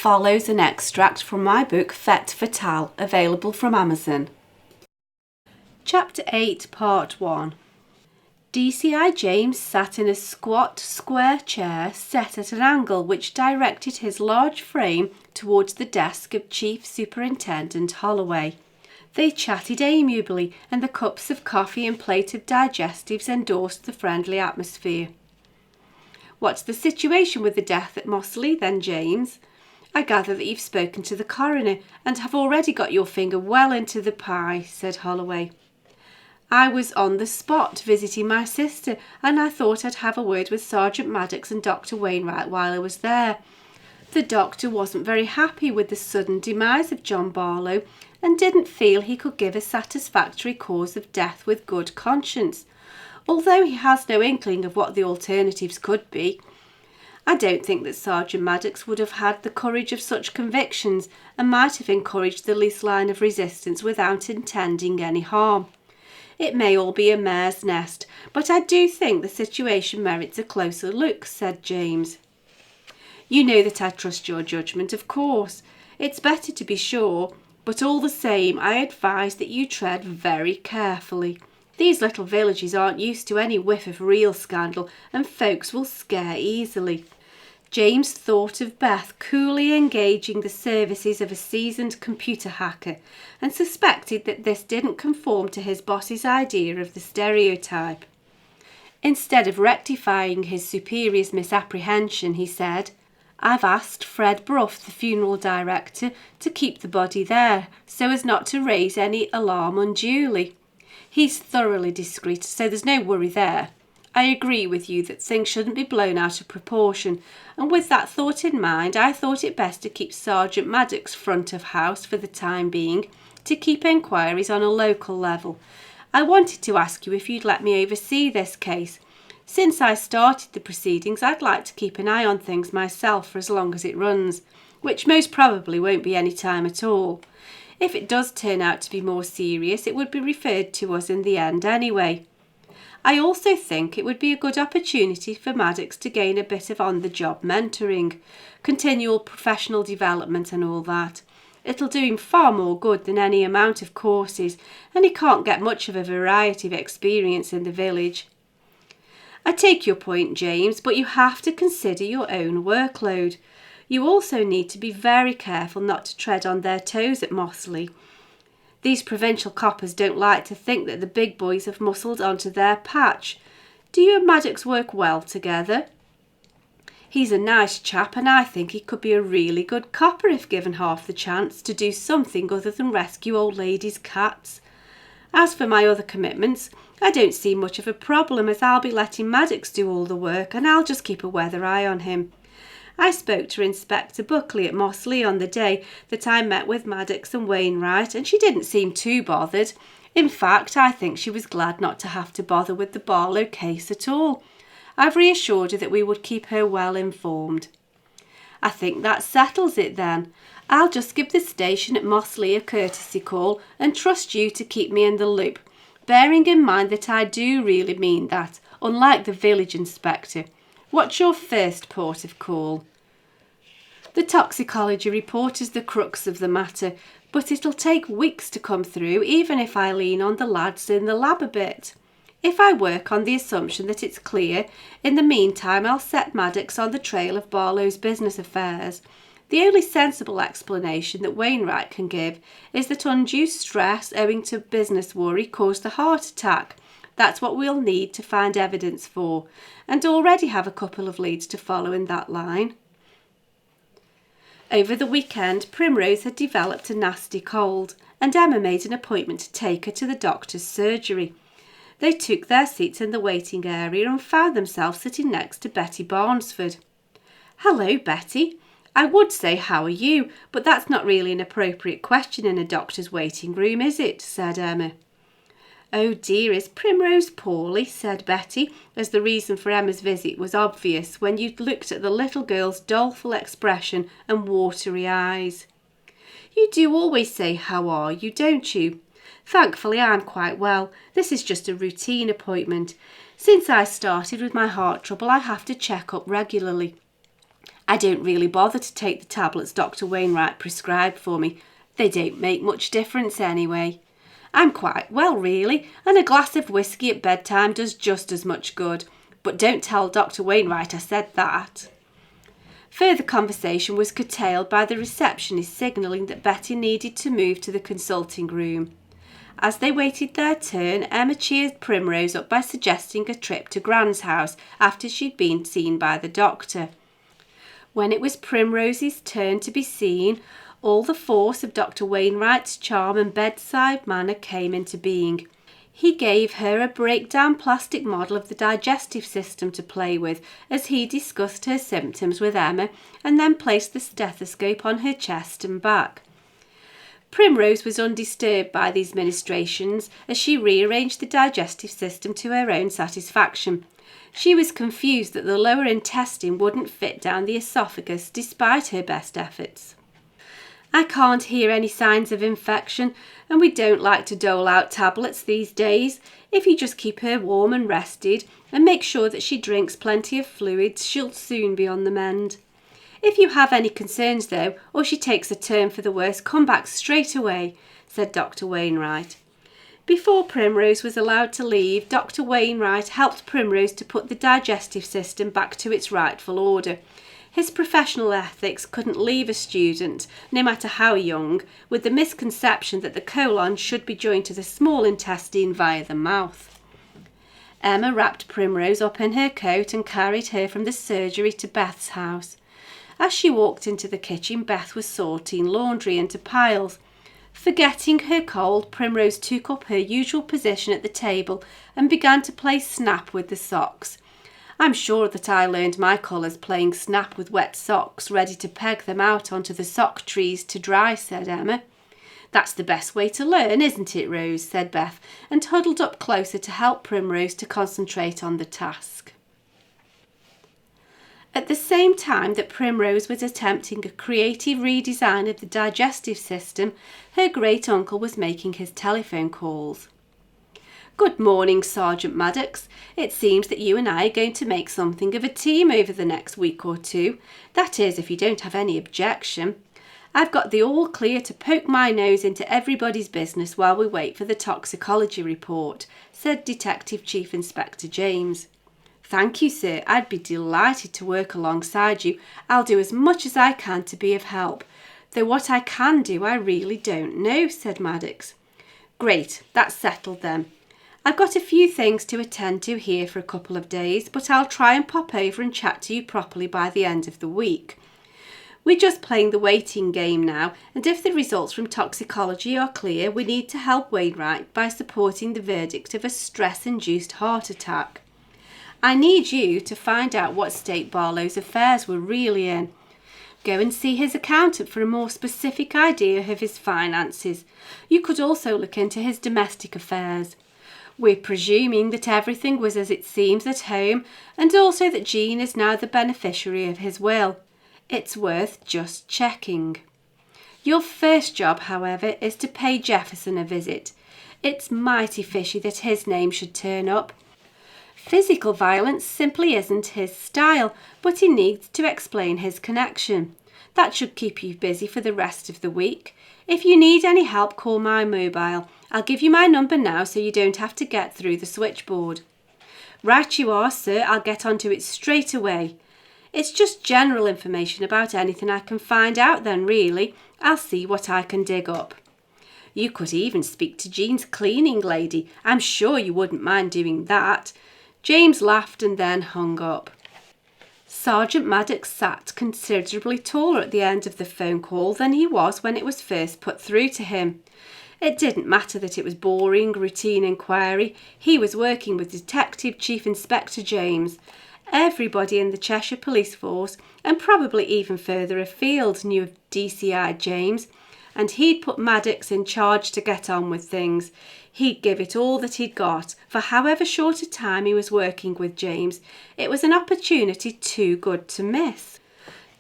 follows an extract from my book Fête Fatale, available from Amazon. Chapter 8, Part 1. DCI James sat in a squat, square chair set at an angle which directed his large frame towards the desk of Chief Superintendent Holloway. They chatted amiably, and the cups of coffee and plate of digestives endorsed the friendly atmosphere. "What's the situation with the death at Mossleigh then, James? I gather that you've spoken to the coroner and have already got your finger well into the pie," said Holloway. "I was on the spot visiting my sister, and I thought I'd have a word with Sergeant Maddox and Dr. Wainwright while I was there. The doctor wasn't very happy with the sudden demise of John Barlow and didn't feel he could give a satisfactory cause of death with good conscience, although he has no inkling of what the alternatives could be. I don't think that Sergeant Maddox would have had the courage of such convictions and might have encouraged the least line of resistance without intending any harm. It may all be a mare's nest, but I do think the situation merits a closer look," said James. "You know that I trust your judgment, of course. It's better to be sure, but all the same I advise that you tread very carefully. These little villages aren't used to any whiff of real scandal, and folks will scare easily." James thought of Beth coolly engaging the services of a seasoned computer hacker and suspected that this didn't conform to his boss's idea of the stereotype. Instead of rectifying his superior's misapprehension, he said, "I've asked Fred Brough, the funeral director, to keep the body there so as not to raise any alarm unduly. He's thoroughly discreet, so there's no worry there. I agree with you that things shouldn't be blown out of proportion, and with that thought in mind, I thought it best to keep Sergeant Maddox front of house for the time being, to keep enquiries on a local level. I wanted to ask you if you'd let me oversee this case. Since I started the proceedings, I'd like to keep an eye on things myself for as long as it runs, which most probably won't be any time at all. If it does turn out to be more serious, it would be referred to us in the end anyway. I also think it would be a good opportunity for Maddox to gain a bit of on-the-job mentoring, continual professional development and all that. It'll do him far more good than any amount of courses, and he can't get much of a variety of experience in the village." "I take your point, James, but you have to consider your own workload. You also need to be very careful not to tread on their toes at Mossleigh. These provincial coppers don't like to think that the big boys have muscled onto their patch. Do you and Maddox work well together?" "He's a nice chap, and I think he could be a really good copper if given half the chance to do something other than rescue old ladies' cats. As for my other commitments, I don't see much of a problem, as I'll be letting Maddox do all the work and I'll just keep a weather eye on him. I spoke to Inspector Buckley at Mossleigh on the day that I met with Maddox and Wainwright, and she didn't seem too bothered. In fact, I think she was glad not to have to bother with the Barlow case at all. I've reassured her that we would keep her well informed." "I think that settles it then. I'll just give the station at Mossleigh a courtesy call and trust you to keep me in the loop, bearing in mind that I do really mean that, unlike the village inspector. What's your first port of call?" "The toxicology report is the crux of the matter, but it'll take weeks to come through even if I lean on the lads in the lab a bit. If I work on the assumption that it's clear, in the meantime I'll set Maddox on the trail of Barlow's business affairs. The only sensible explanation that Wainwright can give is that undue stress owing to business worry caused a heart attack. That's what we'll need to find evidence for, and already have a couple of leads to follow in that line." Over the weekend, Primrose had developed a nasty cold, and Emma made an appointment to take her to the doctor's surgery. They took their seats in the waiting area and found themselves sitting next to Betty Barnesford. "Hello, Betty. I would say how are you, but that's not really an appropriate question in a doctor's waiting room, is it?" said Emma. "Oh dear, is Primrose poorly?" said Betty, as the reason for Emma's visit was obvious when you looked at the little girl's doleful expression and watery eyes. "You do always say how are you, don't you? Thankfully I'm quite well. This is just a routine appointment. Since I started with my heart trouble I have to check up regularly. I don't really bother to take the tablets Dr. Wainwright prescribed for me. They don't make much difference anyway. I'm quite well, really, and a glass of whisky at bedtime does just as much good. But don't tell Dr. Wainwright I said that." Further conversation was curtailed by the receptionist signalling that Betty needed to move to the consulting room. As they waited their turn, Emma cheered Primrose up by suggesting a trip to Gran's house after she'd been seen by the doctor. When it was Primrose's turn to be seen, all the force of Dr. Wainwright's charm and bedside manner came into being. He gave her a breakdown plastic model of the digestive system to play with as he discussed her symptoms with Emma and then placed the stethoscope on her chest and back. Primrose was undisturbed by these ministrations as she rearranged the digestive system to her own satisfaction. She was confused that the lower intestine wouldn't fit down the esophagus despite her best efforts. "I can't hear any signs of infection, and we don't like to dole out tablets these days. If you just keep her warm and rested and make sure that she drinks plenty of fluids, she'll soon be on the mend. If you have any concerns though, or she takes a turn for the worse, come back straight away," said Dr. Wainwright. Before Primrose was allowed to leave, Dr. Wainwright helped Primrose to put the digestive system back to its rightful order. His professional ethics couldn't leave a student, no matter how young, with the misconception that the colon should be joined to the small intestine via the mouth. Emma wrapped Primrose up in her coat and carried her from the surgery to Beth's house. As she walked into the kitchen, Beth was sorting laundry into piles. Forgetting her cold, Primrose took up her usual position at the table and began to play snap with the socks. "I'm sure that I learned my colours playing snap with wet socks, ready to peg them out onto the sock trees to dry," said Emma. "That's the best way to learn, isn't it, Rose?" said Beth, and huddled up closer to help Primrose to concentrate on the task. At the same time that Primrose was attempting a creative redesign of the digestive system, her great-uncle was making his telephone calls. "Good morning, Sergeant Maddox. It seems that you and I are going to make something of a team over the next week or two. That is, if you don't have any objection. I've got the all clear to poke my nose into everybody's business while we wait for the toxicology report," said Detective Chief Inspector James. "Thank you, sir. I'd be delighted to work alongside you. I'll do as much as I can to be of help. Though what I can do, I really don't know," said Maddox. "Great, that's settled then. I've got a few things to attend to here for a couple of days, but I'll try and pop over and chat to you properly by the end of the week. We're just playing the waiting game now, and if the results from toxicology are clear, we need to help Wainwright by supporting the verdict of a stress-induced heart attack. I need you to find out what state Barlow's affairs were really in. Go and see his accountant for a more specific idea of his finances. You could also look into his domestic affairs. We're presuming that everything was as it seems at home, and also that Jean is now the beneficiary of his will. It's worth just checking. Your first job, however, is to pay Jefferson a visit. It's mighty fishy that his name should turn up. Physical violence simply isn't his style, but he needs to explain his connection. That should keep you busy for the rest of the week. If you need any help, call my mobile. I'll give you my number now so you don't have to get through the switchboard." "Right you are, sir. I'll get onto it straight away. It's just general information about anything I can find out then, really. I'll see what I can dig up." "You could even speak to Jean's cleaning lady. I'm sure you wouldn't mind doing that." James laughed and then hung up. Sergeant Maddox sat considerably taller at the end of the phone call than he was when it was first put through to him. It didn't matter that it was boring, routine inquiry. He was working with Detective Chief Inspector James. Everybody in the Cheshire police force, and probably even further afield, knew of DCI James, and he'd put Maddox in charge to get on with things. He'd give it all that he'd got. For however short a time he was working with James, it was an opportunity too good to miss.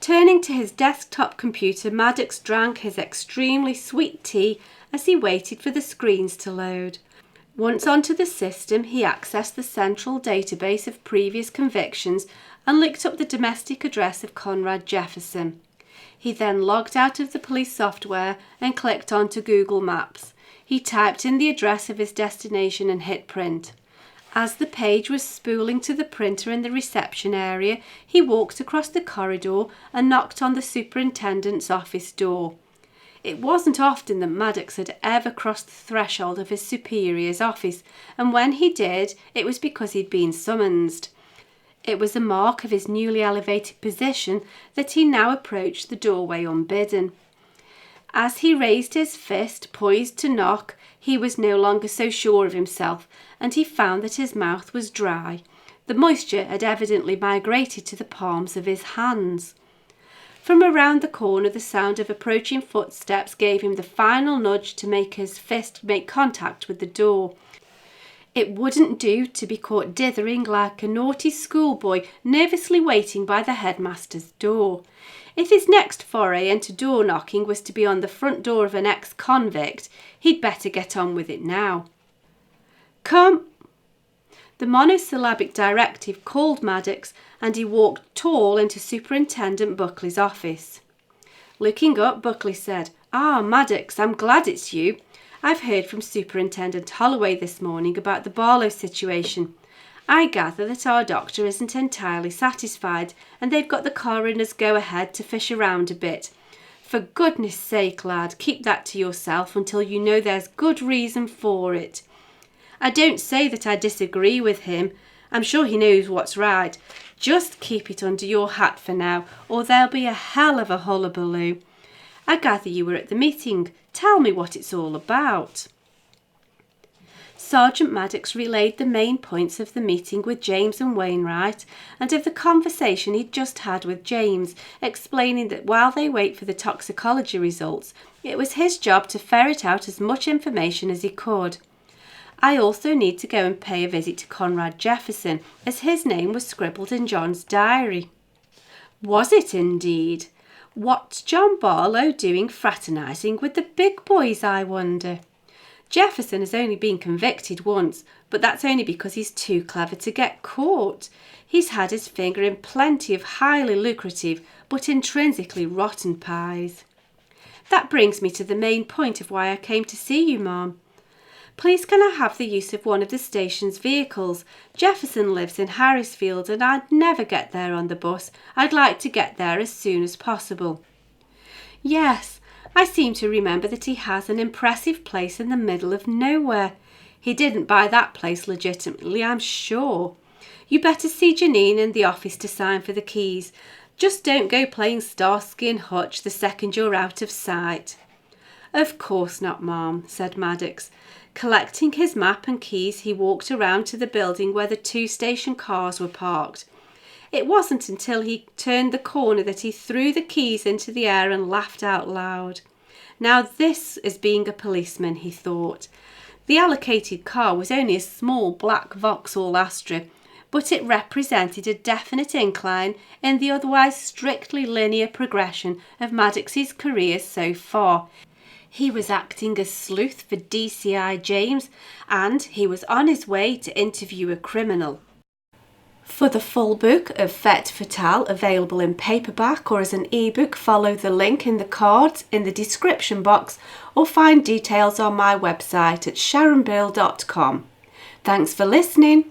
Turning to his desktop computer, Maddox drank his extremely sweet tea as he waited for the screens to load. Once onto the system, he accessed the central database of previous convictions and looked up the domestic address of Conrad Jefferson. He then logged out of the police software and clicked onto Google Maps. He typed in the address of his destination and hit print. As the page was spooling to the printer in the reception area, he walked across the corridor and knocked on the superintendent's office door. It wasn't often that Maddox had ever crossed the threshold of his superior's office, and when he did, it was because he'd been summoned. It was a mark of his newly elevated position that he now approached the doorway unbidden. As he raised his fist, poised to knock, he was no longer so sure of himself, and he found that his mouth was dry. The moisture had evidently migrated to the palms of his hands. From around the corner, the sound of approaching footsteps gave him the final nudge to make his fist make contact with the door. It wouldn't do to be caught dithering like a naughty schoolboy nervously waiting by the headmaster's door. If his next foray into door knocking was to be on the front door of an ex-convict, he'd better get on with it now. Come! The monosyllabic directive called Maddox, and he walked tall into Superintendent Buckley's office. Looking up, Buckley said, "Ah, Maddox, I'm glad it's you. I've heard from Superintendent Holloway this morning about the Barlow situation. I gather that our doctor isn't entirely satisfied, and they've got the coroner's go-ahead to fish around a bit. For goodness sake, lad, keep that to yourself until you know there's good reason for it. I don't say that I disagree with him. I'm sure he knows what's right. Just keep it under your hat for now, or there'll be a hell of a hullabaloo. I gather you were at the meeting. Tell me what it's all about." Sergeant Maddox relayed the main points of the meeting with James and Wainwright, and of the conversation he'd just had with James, explaining that while they wait for the toxicology results, it was his job to ferret out as much information as he could. "I also need to go and pay a visit to Conrad Jefferson, as his name was scribbled in John's diary." Was it indeed? What's John Barlow doing fraternising with the big boys, I wonder? Jefferson has only been convicted once, but that's only because he's too clever to get caught. He's had his finger in plenty of highly lucrative but intrinsically rotten pies. That brings me to the main point of why I came to see you, Ma'am. Please can I have the use of one of the station's vehicles? Jefferson lives in Harrisfield and I'd never get there on the bus. I'd like to get there as soon as possible. Yes, I seem to remember that he has an impressive place in the middle of nowhere. He didn't buy that place legitimately, I'm sure. You better see Janine in the office to sign for the keys. Just don't go playing Starsky and Hutch the second you're out of sight. Of course not, Ma'am, said Maddox. Collecting his map and keys, he walked around to the building where the 2 station cars were parked. It wasn't until he turned the corner that he threw the keys into the air and laughed out loud. Now this is being a policeman, he thought. The allocated car was only a small black Vauxhall Astra, but it represented a definite incline in the otherwise strictly linear progression of Maddox's career so far. He was acting as sleuth for DCI James, and he was on his way to interview a criminal. For the full book of Fête Fatale, available in paperback or as an ebook, follow the link in the cards in the description box or find details on my website at sharonbill.com. Thanks for listening.